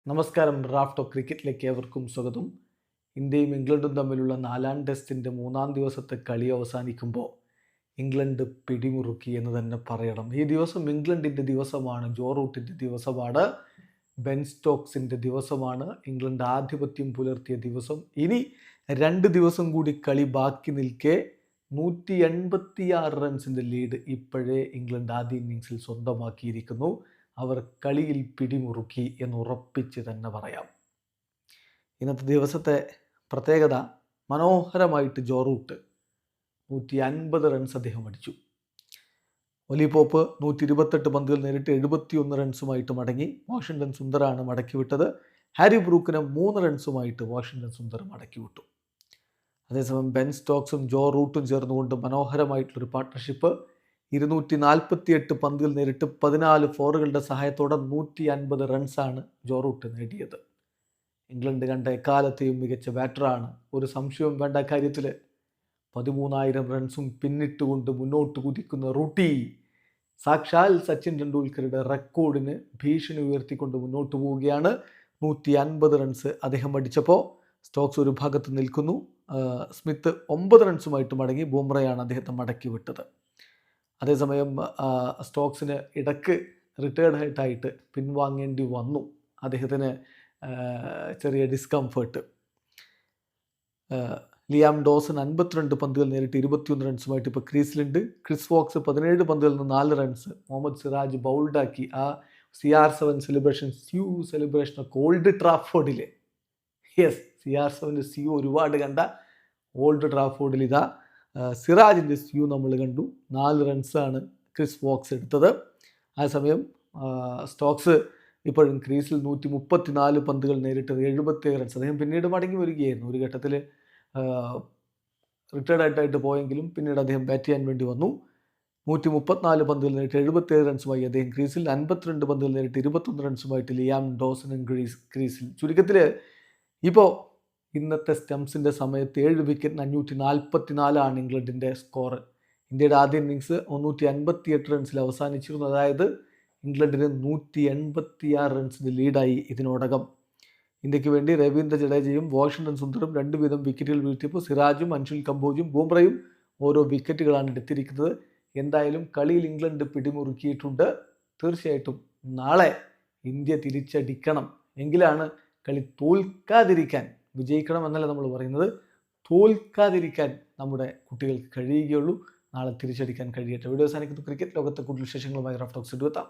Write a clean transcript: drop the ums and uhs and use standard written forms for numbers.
നമസ്കാരം. റാഫ്റ്റോ ക്രിക്കറ്റിലേക്ക് ഏവർക്കും സ്വാഗതം. ഇന്ത്യയും ഇംഗ്ലണ്ടും തമ്മിലുള്ള 4-ാം ടെസ്റ്റിൻ്റെ 3-ാം ദിവസത്തെ കളി അവസാനിക്കുമ്പോൾ ഇംഗ്ലണ്ട് പിടിമുറുക്കി എന്ന് തന്നെ പറയണം. ഈ ദിവസം ഇംഗ്ലണ്ടിൻ്റെ ദിവസമാണ്, ജോ റൂട്ടിൻ്റെ ദിവസമാണ്, ബെൻ സ്റ്റോക്സിൻ്റെ ദിവസമാണ്, ഇംഗ്ലണ്ട് ആധിപത്യം പുലർത്തിയ ദിവസം. ഇനി 2 ദിവസം കൂടി കളി ബാക്കി നിൽക്കെ 186 റൺസിൻ്റെ ലീഡ് ഇപ്പോഴേ ഇംഗ്ലണ്ട് ആദ്യ ഇന്നിങ്സിൽ സ്വന്തമാക്കിയിരിക്കുന്നു. അവർ കളിയിൽ പിടിമുറുക്കി എന്ന് ഉറപ്പിച്ച് തന്നെ പറയാം. ഇന്നത്തെ ദിവസത്തെ പ്രത്യേകത, മനോഹരമായിട്ട് ജോ റൂട്ട് 150 റൺസ് അദ്ദേഹം അടിച്ചു. ഒലി പോപ്പ് 128 പന്തുകൾ നേരിട്ട് 71 റൺസുമായിട്ട് മടങ്ങി. വാഷിംഗ്ടൺ സുന്ദറാണ് മടക്കി വിട്ടത്. ഹാരി ബ്രൂക്കിനെ 3 റൺസുമായിട്ട് വാഷിംഗ്ടൺ സുന്ദർ മടക്കി വിട്ടു. അതേസമയം ബെൻ സ്റ്റോക്സും ജോ റൂട്ടും ചേർന്നുകൊണ്ട് മനോഹരമായിട്ടുള്ളൊരു പാർട്ട്ണർഷിപ്പ്. 248 പന്തുകൾ നേരിട്ട് 14 ഫോറുകളുടെ സഹായത്തോടെ 150 റൺസാണ് ജോ റൂട്ട് നേടിയത്. ഇംഗ്ലണ്ട് കണ്ട എക്കാലത്തെയും മികച്ച ബാറ്ററാണ്, ഒരു സംശയവും വേണ്ട കാര്യത്തിൽ. 13,000 റൺസും പിന്നിട്ടുകൊണ്ട് മുന്നോട്ട് കുതിക്കുന്ന റൂട്ടി സാക്ഷാൽ സച്ചിൻ ടെണ്ടുൽക്കറുടെ റെക്കോർഡിന് ഭീഷണി ഉയർത്തിക്കൊണ്ട് മുന്നോട്ട് പോവുകയാണ്. 150 റൺസ് അദ്ദേഹം അടിച്ചപ്പോൾ സ്റ്റോക്സ് ഒരു ഭാഗത്ത് നിൽക്കുന്നു. സ്മിത്ത് 9 റൺസുമായിട്ട് മടങ്ങി. ബൂംറയാണ് അദ്ദേഹത്തെ മടക്കി വിട്ടത്. അതേസമയം സ്റ്റോക്സിന് ഇടയ്ക്ക് റിട്ടയർഡ് ഹൈറ്റായിട്ട് പിൻവാങ്ങേണ്ടി വന്നു. അദ്ദേഹത്തിന് ചെറിയ ഡിസ്കംഫേർട്ട്. ലിയാം ഡോസൺ 52 പന്തുകൾ നേരിട്ട് 21 റൺസുമായിട്ട് ഇപ്പോൾ ക്രീസിലുണ്ട്. ക്രിസ് വോക്സ് 17 പന്തുകളിൽ നിന്ന് 4 റൺസ്. മുഹമ്മദ് സിറാജ് ബൗൾഡാക്കി. ആ CR7 സെലിബ്രേഷനൊക്കെ ഓൾഡ് ട്രാഫോർഡിൽ, CR7 സ്യൂ ഒരുപാട് കണ്ട ഓൾഡ് ട്രാഫോർഡിൽ ഇതാ സിറാജിൻ്റെ സ്യൂ നമ്മൾ കണ്ടു. 4 റൺസാണ് ക്രിസ് വോക്സ് എടുത്തത്. അതേസമയം സ്റ്റോക്സ് ഇപ്പോഴും ക്രീസിൽ 134 പന്തുകൾ നേരിട്ട് 77 റൺസ്. അദ്ദേഹം പിന്നീട് മടങ്ങി വരികയായിരുന്നു. ഒരു ഘട്ടത്തിൽ റിട്ടയർഡ് ആയിട്ടായിട്ട് പോയെങ്കിലും പിന്നീട് അദ്ദേഹം ബാറ്റ് ചെയ്യാൻ വേണ്ടി വന്നു. 134 പന്തുകൾ നേരിട്ട് 77 റൺസുമായി അദ്ദേഹം ക്രീസിൽ. 52 പന്തുകൾ നേരിട്ട് 21 റൺസുമായിട്ട് ലിയാം ഡോസനും ക്രീസിൽ. ചുരുക്കത്തിൽ ഇപ്പോൾ ഇന്നത്തെ സ്റ്റംസിൻ്റെ സമയത്ത് 7 വിക്കറ്റിന് 544 ഇംഗ്ലണ്ടിൻ്റെ സ്കോർ. ഇന്ത്യയുടെ ആദ്യ ഇന്നിങ്സ് 358 റൺസിൽ അവസാനിച്ചിരുന്നു. അതായത് ഇംഗ്ലണ്ടിന് 186 റൺസിന് ലീഡായി ഇതിനോടകം. ഇന്ത്യക്ക് വേണ്ടി രവീന്ദ്ര ജഡേജയും വാഷിംഗ്ടൺ സുന്ദറും 2 വീതം വിക്കറ്റുകൾ വീഴ്ത്തിയപ്പോൾ സിറാജും അൻഷുൽ കംബോജും ബൂംറയും ഓരോ വിക്കറ്റുകളാണ് എടുത്തിരിക്കുന്നത്. എന്തായാലും കളിയിൽ ഇംഗ്ലണ്ട് പിടിമുറുക്കിയിട്ടുണ്ട്. തീർച്ചയായിട്ടും നാളെ ഇന്ത്യ തിരിച്ചടിക്കണം. എങ്കിലാണ് കളി തോൽക്കാതിരിക്കാൻ, വിജയിക്കണം എന്നല്ല നമ്മൾ പറയുന്നത്, തോൽക്കാതിരിക്കാൻ നമ്മുടെ കുട്ടികൾക്ക് കഴിയുകയുള്ളൂ. നാളെ തിരിച്ചടിക്കാൻ കഴിയട്ടെ. വീഡിയോ അവസാനിക്കുന്നു. ക്രിക്കറ്റ് ലോകത്തെ കൂടുതൽ വിശേഷങ്ങളുമായി റാഫ്റ്റോ ടോക്സ് എടുത്താം.